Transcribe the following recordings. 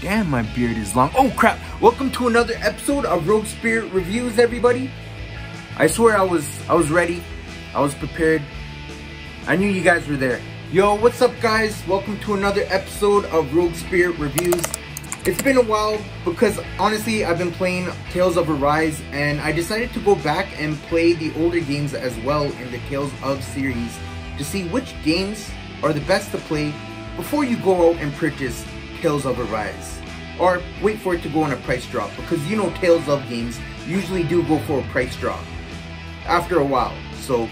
Damn, my beard is long. Oh crap! Welcome to another episode of Roguespirit Reviews, everybody. I swear I was ready. I was prepared. I knew you guys were there. Yo, what's up guys? Welcome to another episode of Roguespirit Reviews. It's been a while because honestly I've been playing Tales of Arise and I decided to go back and play the older games as well in the Tales of series to see which games are the best to play before you go out and purchase Tales of Arise, or wait for it to go on a price drop, because you know Tales of games usually do go for a price drop after a while. So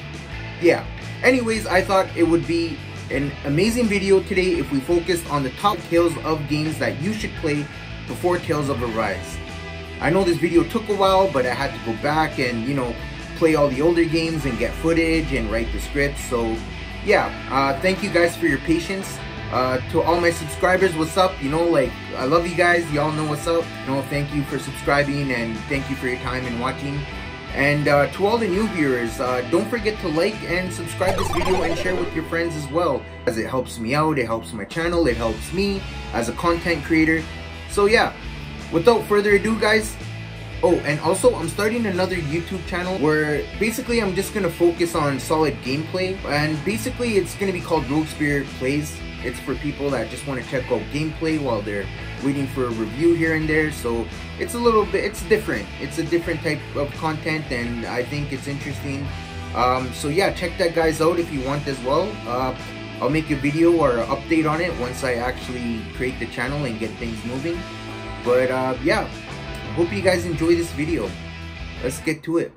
yeah, anyways, I thought it would be an amazing video today if we focused on the top Tales of games that you should play before Tales of Arise. I know this video took a while, but I had to go back and, you know, play all the older games and get footage and write the scripts. So yeah, thank you guys for your patience. To all my subscribers, what's up? You know, like, I love you guys. Y'all know what's up. You know, thank you for subscribing and thank you for your time and watching. And to all the new viewers, don't forget to like and subscribe this video and share with your friends as well, as it helps me out, it helps my channel, it helps me as a content creator. So yeah, without further ado guys, oh, and also I'm starting another YouTube channel where basically I'm just gonna focus on solid gameplay, and basically it's gonna be called Roguespirit Plays. It's for people that just want to check out gameplay while they're waiting for a review here and there. So it's a little bit, it's different. It's a different type of content and I think it's interesting. So yeah, check that guys out if you want as well. I'll make a video or an update on it once I actually create the channel and get things moving. But yeah, I hope you guys enjoy this video. Let's get to it.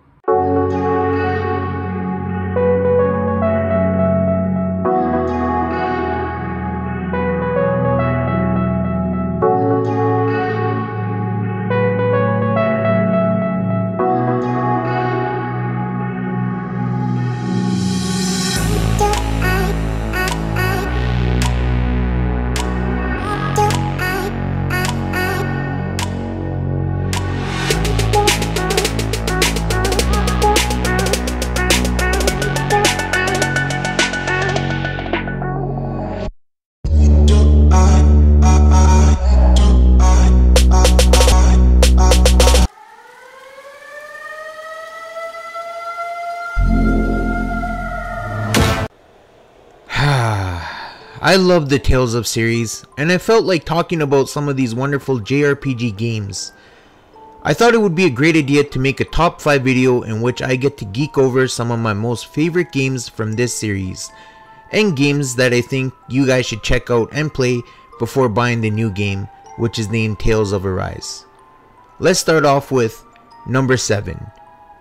I love the Tales of series, and I felt like talking about some of these wonderful JRPG games. I thought it would be a great idea to make a top 5 video in which I get to geek over some of my most favorite games from this series, and games that I think you guys should check out and play before buying the new game, which is named Tales of Arise. Let's start off with number 7,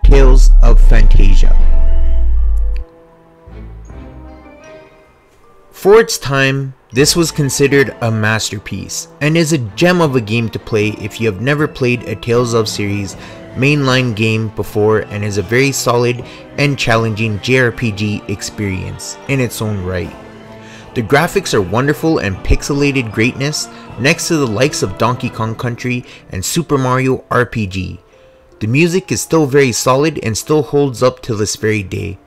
Tales of Phantasia. For its time, this was considered a masterpiece and is a gem of a game to play if you have never played a Tales of series mainline game before, and is a very solid and challenging JRPG experience in its own right. The graphics are wonderful and pixelated greatness next to the likes of Donkey Kong Country and Super Mario RPG. The music is still very solid and still holds up to this very day.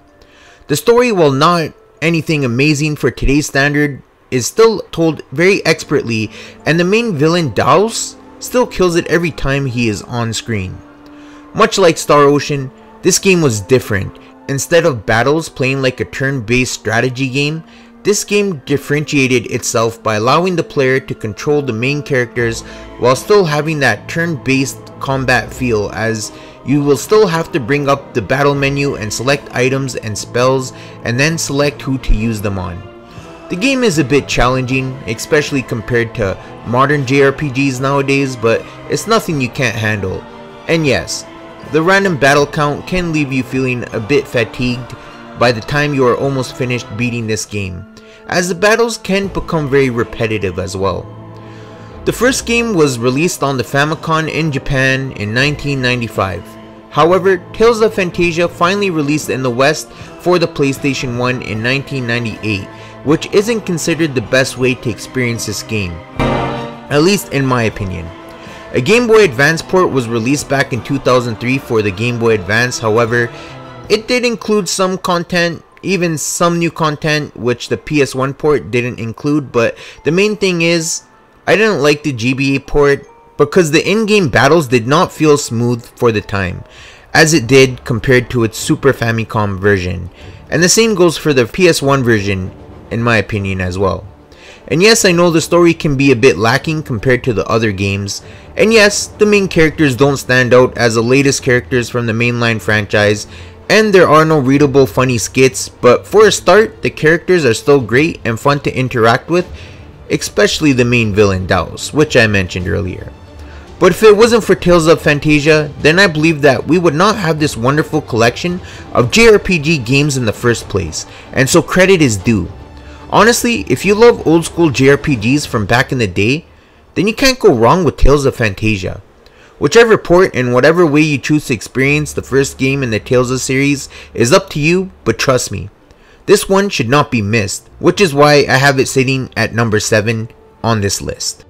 The story, while not anything amazing for today's standard, is still told very expertly, and the main villain Daos still kills it every time he is on screen. Much like Star Ocean, this game was different. Instead of battles playing like a turn-based strategy game, this game differentiated itself by allowing the player to control the main characters while still having that turn-based combat feel, as you will still have to bring up the battle menu and select items and spells and then select who to use them on. The game is a bit challenging, especially compared to modern JRPGs nowadays, but it's nothing you can't handle. And yes, the random battle count can leave you feeling a bit fatigued by the time you are almost finished beating this game, as the battles can become very repetitive as well. The first game was released on the Famicom in Japan in 1995. However, Tales of Phantasia finally released in the West for the PlayStation 1 in 1998, which isn't considered the best way to experience this game, at least in my opinion. A Game Boy Advance port was released back in 2003 for the Game Boy Advance. However, it did include some content, even some new content which the PS1 port didn't include, but the main thing is I didn't like the GBA port because the in-game battles did not feel smooth for the time, as it did compared to its Super Famicom version, and the same goes for the PS1 version in my opinion as well. And yes, I know the story can be a bit lacking compared to the other games, and yes, the main characters don't stand out as the latest characters from the mainline franchise, and there are no readable funny skits, but for a start, the characters are still great and fun to interact with, especially the main villain Daos, which I mentioned earlier. But if it wasn't for Tales of Phantasia, then I believe that we would not have this wonderful collection of JRPG games in the first place, and so credit is due. Honestly, if you love old school JRPGs from back in the day, then you can't go wrong with Tales of Phantasia. Whichever port and whatever way you choose to experience the first game in the Tales of series is up to you, but trust me, this one should not be missed, which is why I have it sitting at number 7 on this list.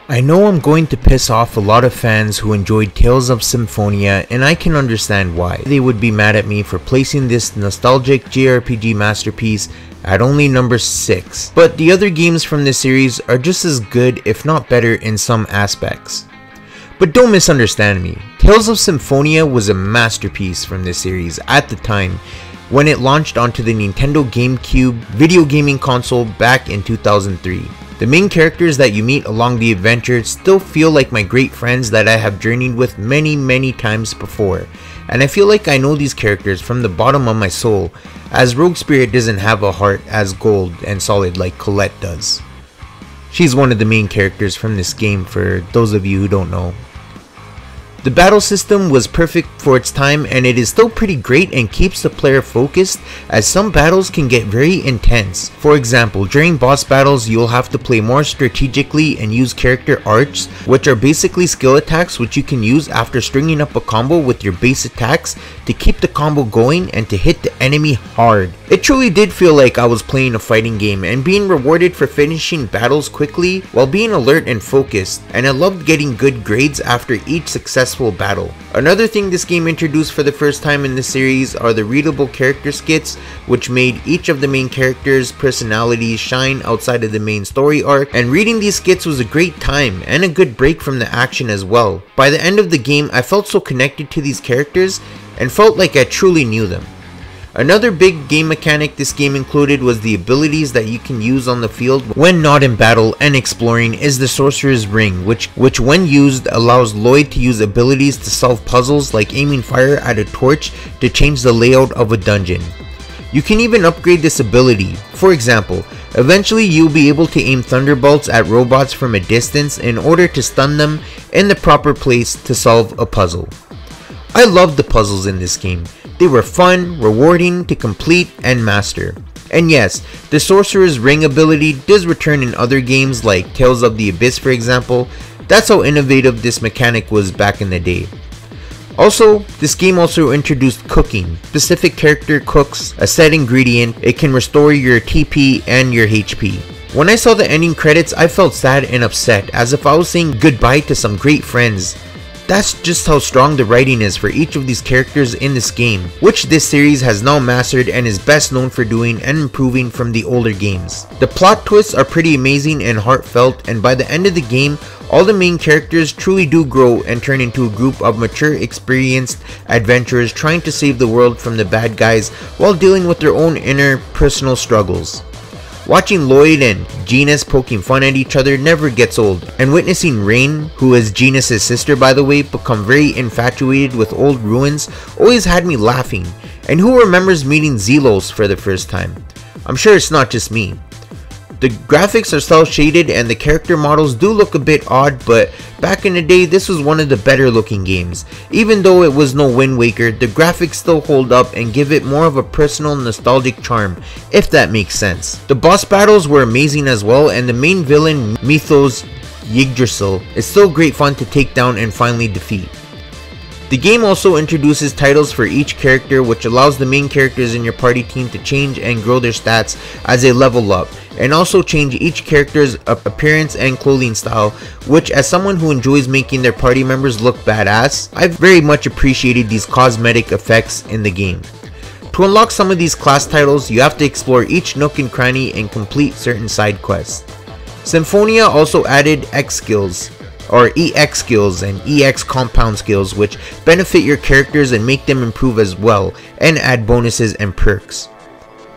I know I'm going to piss off a lot of fans who enjoyed Tales of Symphonia, and I can understand why. They would be mad at me for placing this nostalgic JRPG masterpiece at only number 6. But the other games from this series are just as good, if not better, in some aspects. But don't misunderstand me, Tales of Symphonia was a masterpiece from this series at the time when it launched onto the Nintendo GameCube video gaming console back in 2003. The main characters that you meet along the adventure still feel like my great friends that I have journeyed with many times before, and I feel like I know these characters from the bottom of my soul, as Roguespirit doesn't have a heart as gold and solid like Colette does. She's one of the main characters from this game for those of you who don't know. The battle system was perfect for its time, and it is still pretty great and keeps the player focused, as some battles can get very intense. For example, during boss battles you'll have to play more strategically and use character arts, which are basically skill attacks which you can use after stringing up a combo with your base attacks to keep the combo going and to hit the enemy hard. It truly did feel like I was playing a fighting game and being rewarded for finishing battles quickly while being alert and focused, and I loved getting good grades after each successful battle. Another thing this game introduced for the first time in the series are the readable character skits, which made each of the main characters' personalities shine outside of the main story arc, and reading these skits was a great time and a good break from the action as well. By the end of the game, I felt so connected to these characters and felt like I truly knew them. Another big game mechanic this game included was the abilities that you can use on the field when not in battle and exploring is the Sorcerer's Ring, which when used allows Lloyd to use abilities to solve puzzles like aiming fire at a torch to change the layout of a dungeon. You can even upgrade this ability. For example, eventually you'll be able to aim thunderbolts at robots from a distance in order to stun them in the proper place to solve a puzzle. I loved the puzzles in this game. They were fun, rewarding to complete and master. And yes, the Sorcerer's Ring ability does return in other games like Tales of the Abyss for example. That's how innovative this mechanic was back in the day. Also, this game also introduced cooking. Specific character cooks a set ingredient. It can restore your TP and your HP. When I saw the ending credits, I felt sad and upset, as if I was saying goodbye to some great friends. That's just how strong the writing is for each of these characters in this game, which this series has now mastered and is best known for doing and improving from the older games. The plot twists are pretty amazing and heartfelt, and by the end of the game, all the main characters truly do grow and turn into a group of mature, experienced adventurers trying to save the world from the bad guys while dealing with their own inner personal struggles. Watching Lloyd and Genis poking fun at each other never gets old, and witnessing Rain, who is Genis' sister by the way, become very infatuated with old ruins always had me laughing. And who remembers meeting Zelos for the first time? I'm sure it's not just me. The graphics are cel shaded and the character models do look a bit odd, but back in the day this was one of the better looking games. Even though it was no Wind Waker, the graphics still hold up and give it more of a personal nostalgic charm, if that makes sense. The boss battles were amazing as well, and the main villain Mythos Yggdrasil is still great fun to take down and finally defeat. The game also introduces titles for each character, which allows the main characters in your party team to change and grow their stats as they level up, and also change each character's appearance and clothing style, which as someone who enjoys making their party members look badass, I've very much appreciated these cosmetic effects in the game. To unlock some of these class titles, you have to explore each nook and cranny and complete certain side quests. Symphonia also added X skills, or EX skills and EX compound skills, which benefit your characters and make them improve as well, and add bonuses and perks.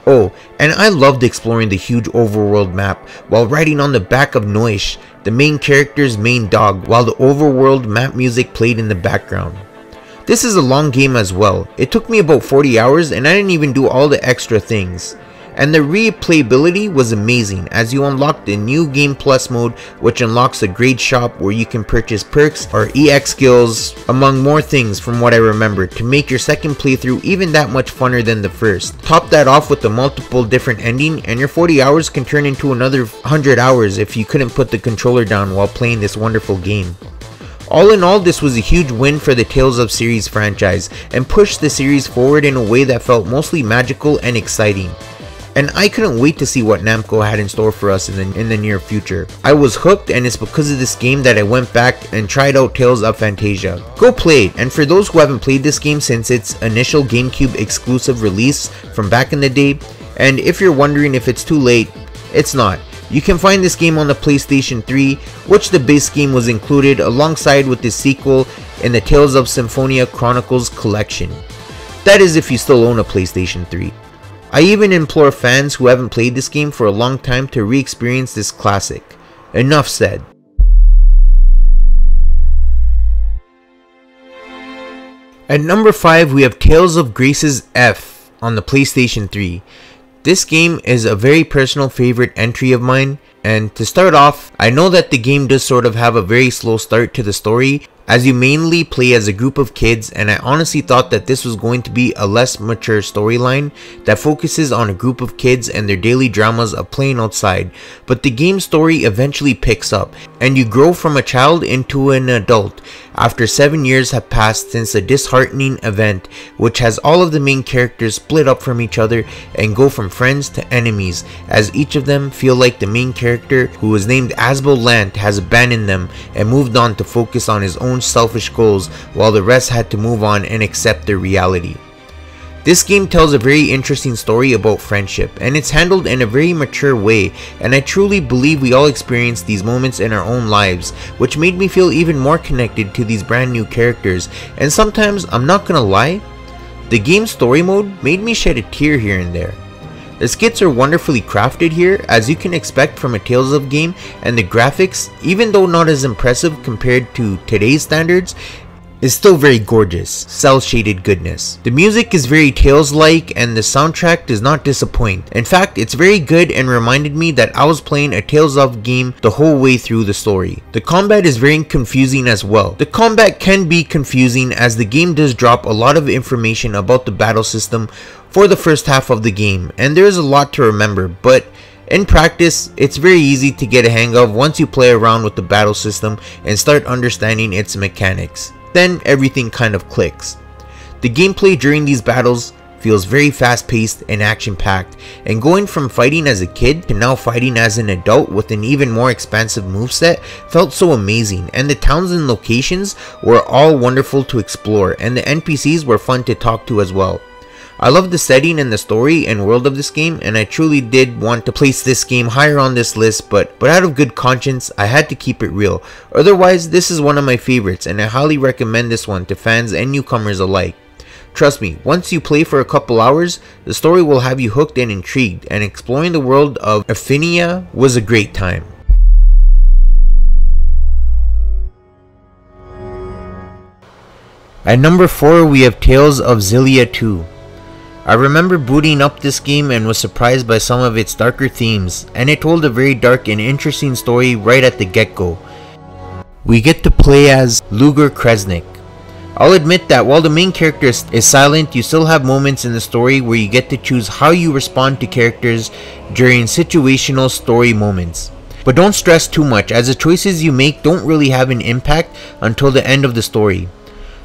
Oh, and I loved exploring the huge overworld map while riding on the back of Noish, the main character's main dog, while the overworld map music played in the background. This is a long game as well. It took me about 40 hours and I didn't even do all the extra things. And the replayability was amazing as you unlocked the new Game Plus mode, which unlocks a grade shop where you can purchase perks or EX skills among more things from what I remember to make your second playthrough even that much funner than the first. Top that off with the multiple different ending and your 40 hours can turn into another 100 hours if you couldn't put the controller down while playing this wonderful game. All in all, this was a huge win for the Tales of series franchise and pushed the series forward in a way that felt mostly magical and exciting. And I couldn't wait to see what NAMCO had in store for us in the near future. I was hooked, and it's because of this game that I went back and tried out Tales of Phantasia. Go play it, and for those who haven't played this game since its initial GameCube exclusive release from back in the day, and if you're wondering if it's too late, it's not. You can find this game on the PlayStation 3, which the base game was included alongside with the sequel in the Tales of Symphonia Chronicles collection. That is if you still own a PlayStation 3. I even implore fans who haven't played this game for a long time to re-experience this classic. Enough said. At number 5 we have Tales of Grace's F on the PlayStation 3. This game is a very personal favorite entry of mine, and to start off, I know that the game does sort of have a very slow start to the story, as you mainly play as a group of kids, and I honestly thought that this was going to be a less mature storyline that focuses on a group of kids and their daily dramas of playing outside, but the game's story eventually picks up, and you grow from a child into an adult after 7 years have passed since a disheartening event which has all of the main characters split up from each other and go from friends to enemies, as each of them feel like the main character, who was named Asbel Lant, has abandoned them and moved on to focus on his own selfish goals, while the rest had to move on and accept their reality. This game tells a very interesting story about friendship, and it's handled in a very mature way, and I truly believe we all experience these moments in our own lives, which made me feel even more connected to these brand new characters. And sometimes, I'm not gonna lie, the game's story mode made me shed a tear here and there. The skits are wonderfully crafted here, as you can expect from a Tales of game, and the graphics, even though not as impressive compared to today's standards, is still very gorgeous, cel-shaded goodness. The music is very Tales-like, and the soundtrack does not disappoint. In fact, it's very good and reminded me that I was playing a Tales of game the whole way through the story. The combat is very confusing as well. The combat can be confusing as the game does drop a lot of information about the battle system for the first half of the game, and there is a lot to remember, but in practice, it's very easy to get a hang of once you play around with the battle system and start understanding its mechanics. Then everything kind of clicks. The gameplay during these battles feels very fast-paced and action-packed, and going from fighting as a kid to now fighting as an adult with an even more expansive moveset felt so amazing, and the towns and locations were all wonderful to explore, and the NPCs were fun to talk to as well. I love the setting and the story and world of this game, and I truly did want to place this game higher on this list, but out of good conscience, I had to keep it real. Otherwise, this is one of my favorites, and I highly recommend this one to fans and newcomers alike. Trust me, once you play for a couple hours, the story will have you hooked and intrigued, and exploring the world of Symphonia was a great time. At number 4, we have Tales of Xillia 2. I remember booting up this game and was surprised by some of its darker themes, and it told a very dark and interesting story right at the get-go. We get to play as Luger Kresnik. I'll admit that while the main character is silent, you still have moments in the story where you get to choose how you respond to characters during situational story moments. But don't stress too much, as the choices you make don't really have an impact until the end of the story.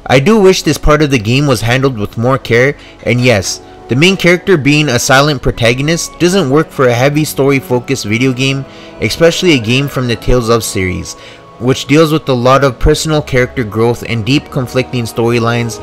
I do wish this part of the game was handled with more care, and yes, the main character being a silent protagonist doesn't work for a heavy story focused video game, especially a game from the Tales of series, which deals with a lot of personal character growth and deep conflicting storylines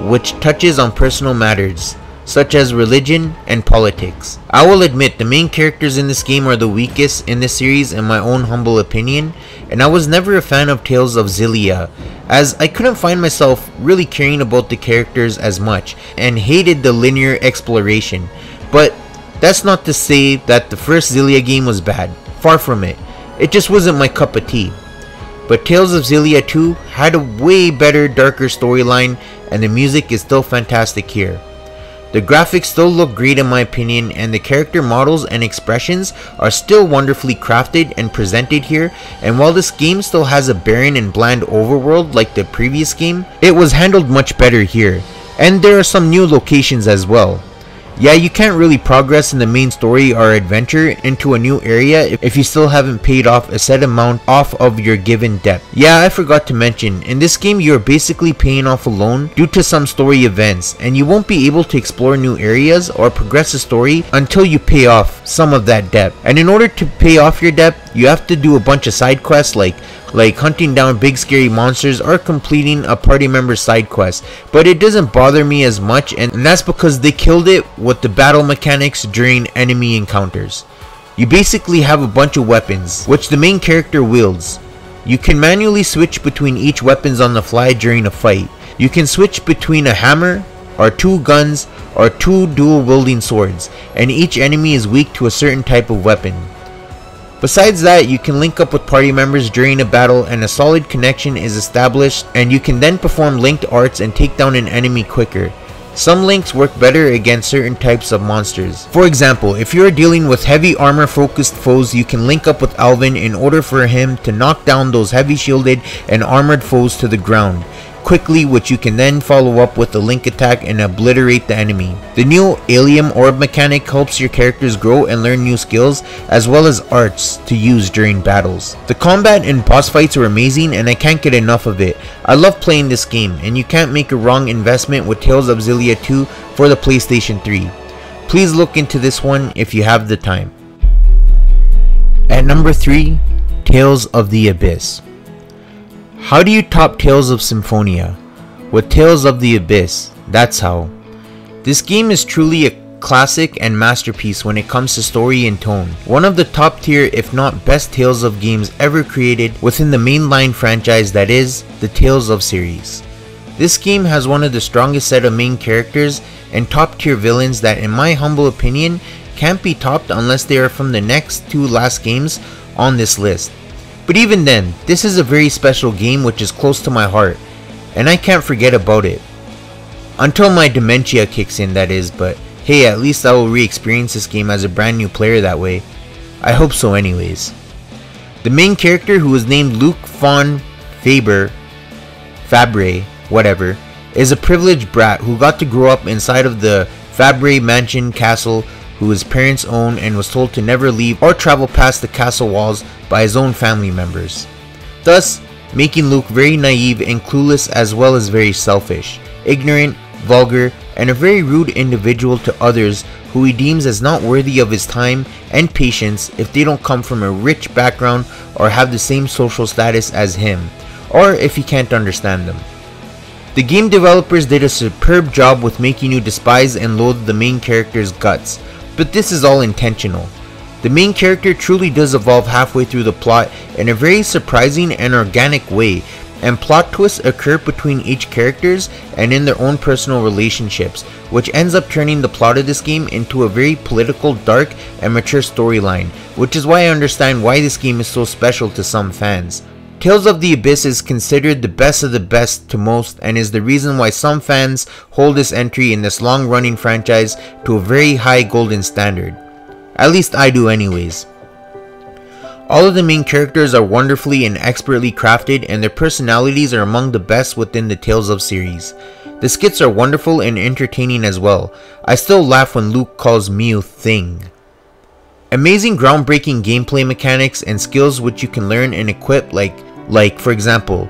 which touches on personal matters. such as religion and politics. I will admit the main characters in this game are the weakest in this series in my own humble opinion, and I was never a fan of Tales of Xillia, as I couldn't find myself really caring about the characters as much, and hated the linear exploration. But that's not to say that the first Xillia game was bad, far from it. It just wasn't my cup of tea. But Tales of Xillia 2 had a way better, darker storyline, and the music is still fantastic here. The graphics still look great in my opinion, and the character models and expressions are still wonderfully crafted and presented here, and while this game still has a barren and bland overworld like the previous game, it was handled much better here, and there are some new locations as well. Yeah, you can't really progress in the main story or adventure into a new area if you still haven't paid off a set amount off of your given debt. Yeah, I forgot to mention, in this game you are basically paying off a loan due to some story events, and you won't be able to explore new areas or progress the story until you pay off some of that debt. And in order to pay off your debt, you have to do a bunch of side quests like hunting down big scary monsters or completing a party member's side quest, but it doesn't bother me as much, and that's because they killed it with the battle mechanics during enemy encounters. You basically have a bunch of weapons, which the main character wields. You can manually switch between each weapons on the fly during a fight. You can switch between a hammer, or 2 guns, or 2 dual wielding swords, and each enemy is weak to a certain type of weapon. Besides that, you can link up with party members during a battle and a solid connection is established, and you can then perform linked arts and take down an enemy quicker. Some links work better against certain types of monsters. For example, if you are dealing with heavy armor focused foes, you can link up with Alvin in order for him to knock down those heavy shielded and armored foes to the ground quickly, which you can then follow up with a link attack and obliterate the enemy. The new Alien Orb mechanic helps your characters grow and learn new skills, as well as arts to use during battles. The combat and boss fights are amazing, and I can't get enough of it. I love playing this game, and you can't make a wrong investment with Tales of Xillia 2 for the PlayStation 3. Please look into this one if you have the time. At number 3, Tales of the Abyss. How do you top Tales of Symphonia? With Tales of the Abyss, that's how. This game is truly a classic and masterpiece when it comes to story and tone. One of the top tier, if not best Tales of games ever created within the mainline franchise that is the Tales of series. This game has one of the strongest set of main characters and top tier villains that, in my humble opinion, can't be topped unless they are from the next 2 last games on this list. But even then, this is a very special game which is close to my heart, and I can't forget about it. Until my dementia kicks in, that is, but hey, at least I will re-experience this game as a brand new player that way. I hope so anyways. The main character, who is named Luke von Fabre, whatever, is a privileged brat who got to grow up inside of the Fabre mansion castle, who his parents own, and was told to never leave or travel past the castle walls by his own family members, thus making Luke very naive and clueless, as well as very selfish, ignorant, vulgar, and a very rude individual to others who he deems as not worthy of his time and patience if they don't come from a rich background or have the same social status as him, or if he can't understand them. The game developers did a superb job with making you despise and loathe the main character's guts, but this is all intentional. The main character truly does evolve halfway through the plot in a very surprising and organic way, and plot twists occur between each characters and in their own personal relationships, which ends up turning the plot of this game into a very political, dark, and mature storyline, which is why I understand why this game is so special to some fans. Tales of the Abyss is considered the best of the best to most, and is the reason why some fans hold this entry in this long-running franchise to a very high golden standard. At least I do anyways. All of the main characters are wonderfully and expertly crafted, and their personalities are among the best within the Tales of series. The skits are wonderful and entertaining as well. I still laugh when Luke calls Mew Thing. Amazing groundbreaking gameplay mechanics and skills which you can learn and equip, like for example,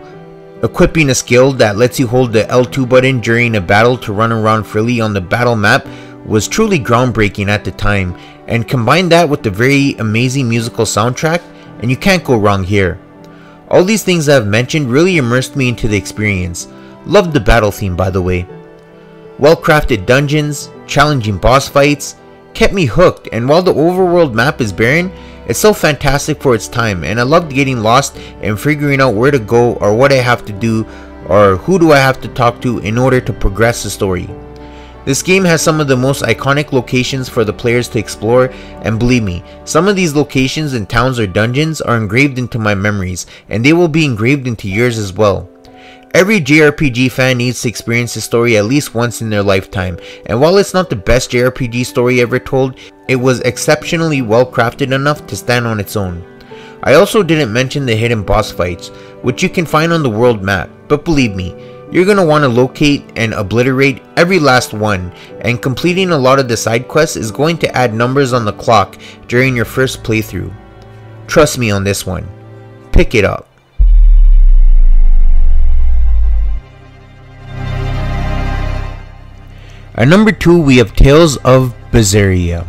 equipping a skill that lets you hold the L2 button during a battle to run around freely on the battle map, was truly groundbreaking at the time, and combine that with the very amazing musical soundtrack, and you can't go wrong here. All these things I have mentioned really immersed me into the experience. Loved the battle theme, by the way. Well crafted dungeons, challenging boss fights, kept me hooked, and while the overworld map is barren, it's so fantastic for its time, and I loved getting lost and figuring out where to go or what I have to do or who do I have to talk to in order to progress the story. This game has some of the most iconic locations for the players to explore, and believe me, some of these locations and towns or dungeons are engraved into my memories, and they will be engraved into yours as well. Every JRPG fan needs to experience this story at least once in their lifetime, and while it's not the best JRPG story ever told, it was exceptionally well crafted enough to stand on its own. I also didn't mention the hidden boss fights, which you can find on the world map, but believe me, you're going to want to locate and obliterate every last one, and completing a lot of the side quests is going to add numbers on the clock during your first playthrough. Trust me on this one. Pick it up. At number 2, we have Tales of Berseria.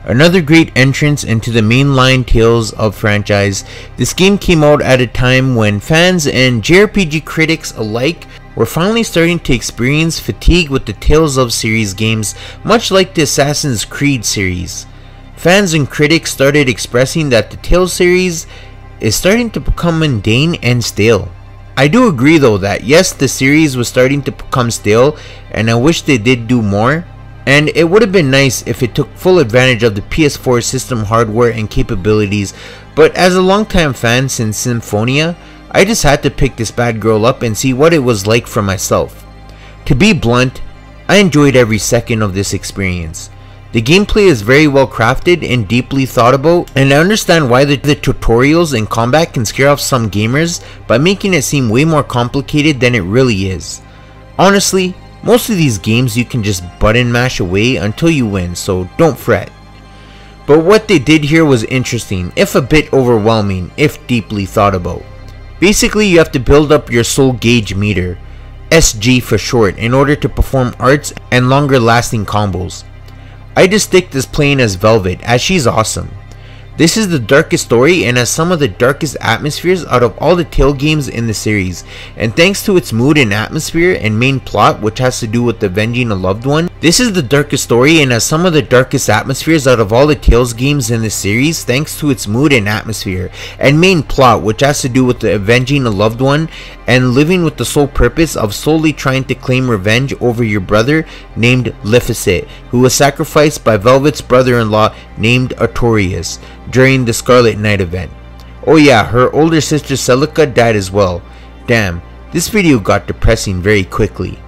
Another great entrance into the mainline Tales of franchise. This game came out at a time when fans and JRPG critics alike were finally starting to experience fatigue with the Tales of series games, much like the Assassin's Creed series. Fans and critics started expressing that the Tales series is starting to become mundane and stale. I do agree though that yes, the series was starting to become stale, and I wish they did do more, and it would have been nice if it took full advantage of the PS4 system hardware and capabilities, but as a longtime fan since Symphonia, I just had to pick this bad girl up and see what it was like for myself. To be blunt, I enjoyed every second of this experience. The gameplay is very well crafted and deeply thought about, and I understand why the tutorials and combat can scare off some gamers by making it seem way more complicated than it really is. Honestly, most of these games you can just button mash away until you win, so don't fret. But what they did here was interesting, if a bit overwhelming, if deeply thought about. Basically, you have to build up your soul gauge meter, SG for short, in order to perform arts and longer lasting combos. I just stick this playing as Velvet, as she's awesome. This is the darkest story and has some of the darkest atmospheres out of all the Tale games in the series, and thanks to its mood and atmosphere and main plot, which has to do with avenging a loved one, this is the darkest story and has some of the darkest atmospheres out of all the Tales games in the series, thanks to its mood and atmosphere and main plot, which has to do with the avenging a loved one and living with the sole purpose of solely trying to claim revenge over your brother named Lificit, who was sacrificed by Velvet's brother-in-law named Artorias during the Scarlet Knight event. Oh yeah, her older sister Celica died as well. Damn, this video got depressing very quickly.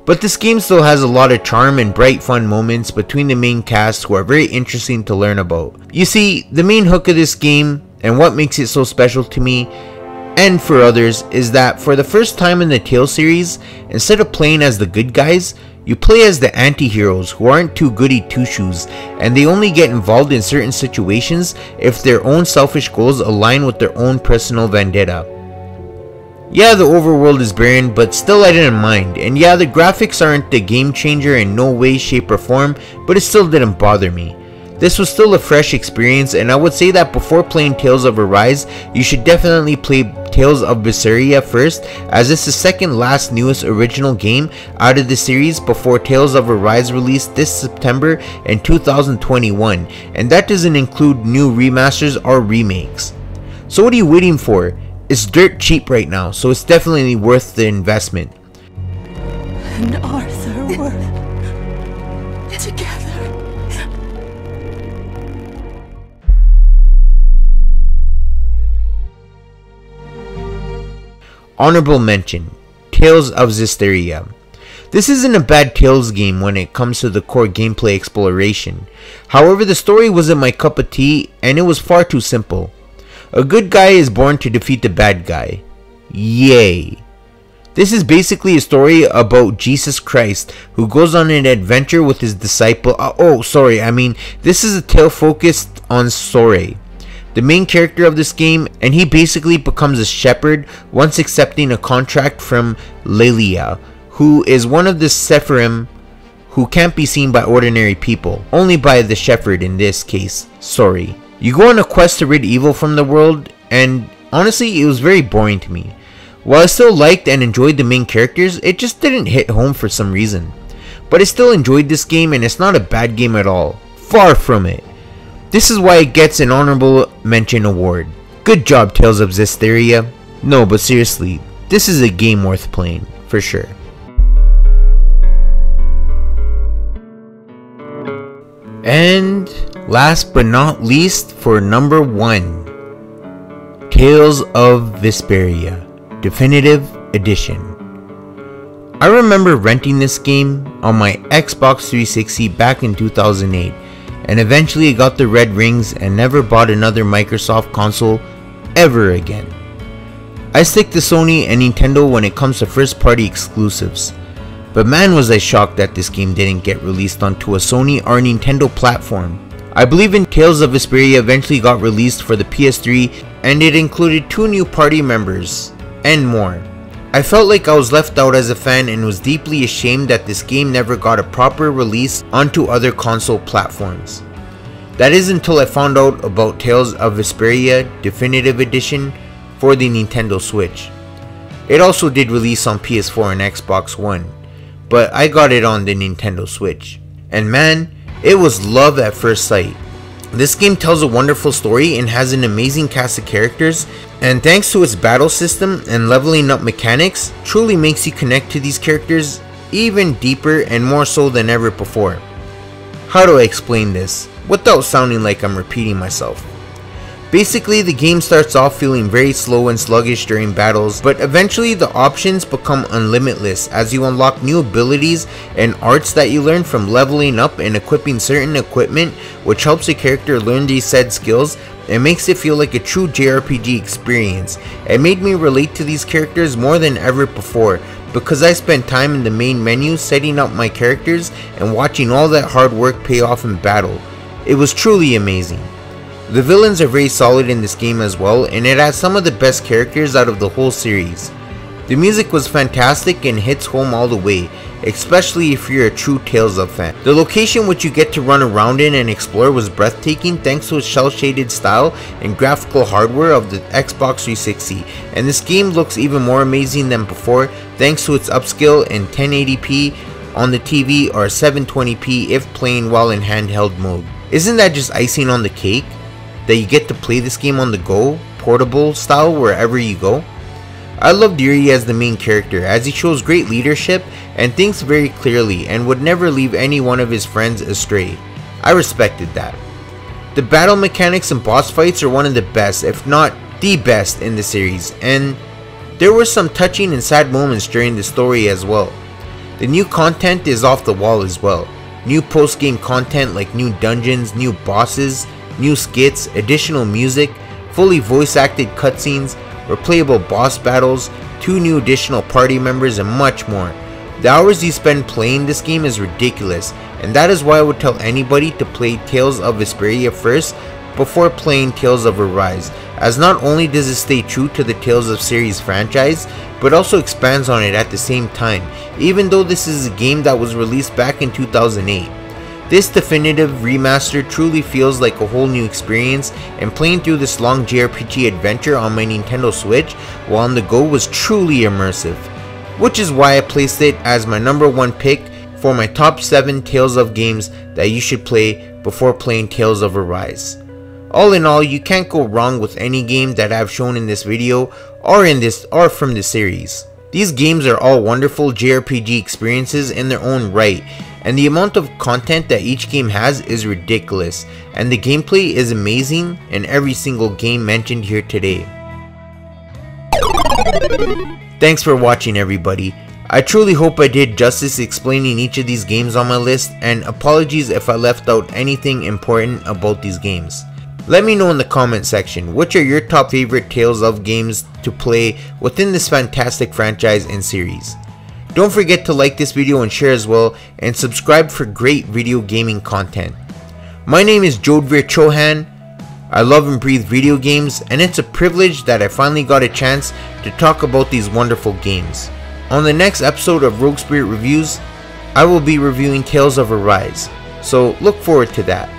But this game still has a lot of charm and bright fun moments between the main cast who are very interesting to learn about. You see, the main hook of this game and what makes it so special to me and for others is that for the first time in the Tale series, instead of playing as the good guys, you play as the anti-heroes who aren't too goody two-shoes, and they only get involved in certain situations if their own selfish goals align with their own personal vendetta. Yeah, the overworld is barren, but still I didn't mind, and yeah, the graphics aren't the game changer in no way, shape or form, but it still didn't bother me. This was still a fresh experience, and I would say that before playing Tales of Arise, you should definitely play Tales of Berseria first, as it's the second last newest original game out of the series before Tales of Arise released this September in 2021, and that doesn't include new remasters or remakes. So what are you waiting for? It's dirt cheap right now, so it's definitely worth the investment. And Arthur were together. Honorable mention, Tales of Xillia. This isn't a bad Tales game when it comes to the core gameplay exploration. However, the story wasn't my cup of tea and it was far too simple. A good guy is born to defeat the bad guy. Yay. This is basically a story about Jesus Christ who goes on an adventure with his disciple. This is a tale focused on Sore, the main character of this game, and he basically becomes a shepherd once accepting a contract from Xillia, who is one of the Sephirim who can't be seen by ordinary people, only by the shepherd, in this case, Sore. You go on a quest to rid evil from the world, and honestly, it was very boring to me. While I still liked and enjoyed the main characters, it just didn't hit home for some reason. but I still enjoyed this game and it's not a bad game at all. Far from it. This is why it gets an honorable mention award. Good job, Tales of Xillia. No, but seriously, this is a game worth playing, for sure. And last but not least, for number 1, Tales of Berseria Definitive Edition. I remember renting this game on my Xbox 360 back in 2008, and eventually I got the red rings and never bought another Microsoft console ever again. I stick to Sony and Nintendo when it comes to first party exclusives, but man was I shocked that this game didn't get released onto a Sony or Nintendo platform. I believe in Tales of Berseria eventually got released for the PS3 and it included 2 new party members and more. I felt like I was left out as a fan and was deeply ashamed that this game never got a proper release onto other console platforms. That is until I found out about Tales of Berseria Definitive Edition for the Nintendo Switch. It also did release on PS4 and Xbox One, but I got it on the Nintendo Switch. And man, it was love at first sight. This game tells a wonderful story and has an amazing cast of characters, and thanks to its battle system and leveling up mechanics, truly makes you connect to these characters even deeper and more so than ever before. How do I explain this without sounding like I'm repeating myself? Basically, the game starts off feeling very slow and sluggish during battles, but eventually the options become unlimitless as you unlock new abilities and arts that you learn from leveling up and equipping certain equipment, which helps the character learn these said skills and makes it feel like a true JRPG experience. It made me relate to these characters more than ever before, because I spent time in the main menu setting up my characters and watching all that hard work pay off in battle. It was truly amazing. The villains are very solid in this game as well, and it has some of the best characters out of the whole series. The music was fantastic and hits home all the way, especially if you're a true Tales of fan. The location which you get to run around in and explore was breathtaking thanks to its shell-shaded style and graphical hardware of the Xbox 360, and this game looks even more amazing than before thanks to its upscale in 1080p on the TV or 720p if playing while in handheld mode. Isn't that just icing on the cake? That you get to play this game on the go, portable style wherever you go. I loved Yuri as the main character as he shows great leadership and thinks very clearly and would never leave any one of his friends astray. I respected that. The battle mechanics and boss fights are one of the best, if not the best in the series, and there were some touching and sad moments during the story as well. The new content is off the wall as well. New post-game content like new dungeons, new bosses, new skits, additional music, fully voice-acted cutscenes, replayable boss battles, 2 new additional party members, and much more. The hours you spend playing this game is ridiculous, and that is why I would tell anybody to play Tales of Berseria first before playing Tales of Arise, as not only does it stay true to the Tales of series franchise, but also expands on it at the same time, even though this is a game that was released back in 2008. This definitive remaster truly feels like a whole new experience, and playing through this long JRPG adventure on my Nintendo Switch while on the go was truly immersive, which is why I placed it as my number 1 pick for my top 7 Tales of games that you should play before playing Tales of Arise. All in all, you can't go wrong with any game that I've shown in this video or from the series. These games are all wonderful JRPG experiences in their own right, and the amount of content that each game has is ridiculous, and the gameplay is amazing in every single game mentioned here today. Thanks for watching, everybody. I truly hope I did justice explaining each of these games on my list, and apologies if I left out anything important about these games. Let me know in the comment section which are your top favorite Tales of games to play within this fantastic franchise and series. Don't forget to like this video and share as well, and subscribe for great video gaming content. My name is Jodhvir Chauhan. I love and breathe video games, and it's a privilege that I finally got a chance to talk about these wonderful games. On the next episode of Roguespirit Reviews, I will be reviewing Tales of Arise, so look forward to that.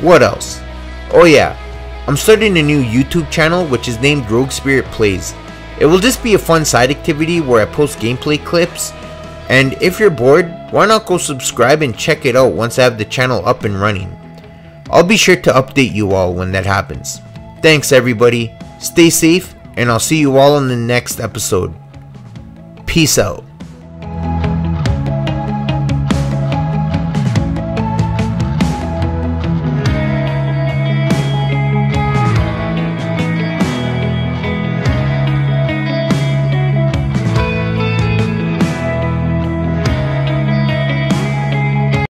What else? Oh yeah, I'm starting a new YouTube channel which is named Roguespirit Plays. It will just be a fun side activity where I post gameplay clips, and if you're bored, why not go subscribe and check it out once I have the channel up and running. I'll be sure to update you all when that happens. Thanks everybody, stay safe, and I'll see you all in the next episode. Peace out.